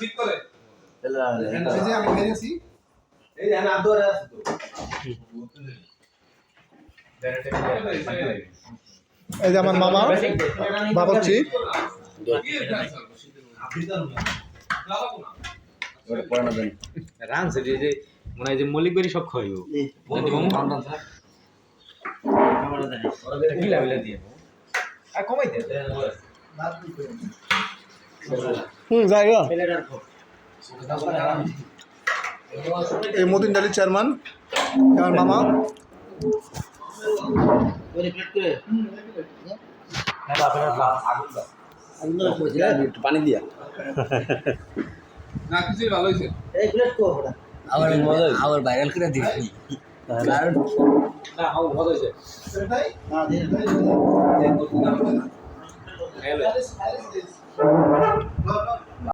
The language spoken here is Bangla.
ঠিক করে এই যে আমি মেরেছি এই যে না দৌড়ে আছে তো এই যে আমার মামা বাবুর্চি রানছে যে মনে হয় যে মল্লিক বাড়ি সব খাইও কমাই দে যাই গো এই মতিন ডালির চেয়ারম্যান আমার মামা পানি দিয়া না কিছু ভালো হইছে আবার ভাইরাল করে দিবি না হাউ ভালো হইছে না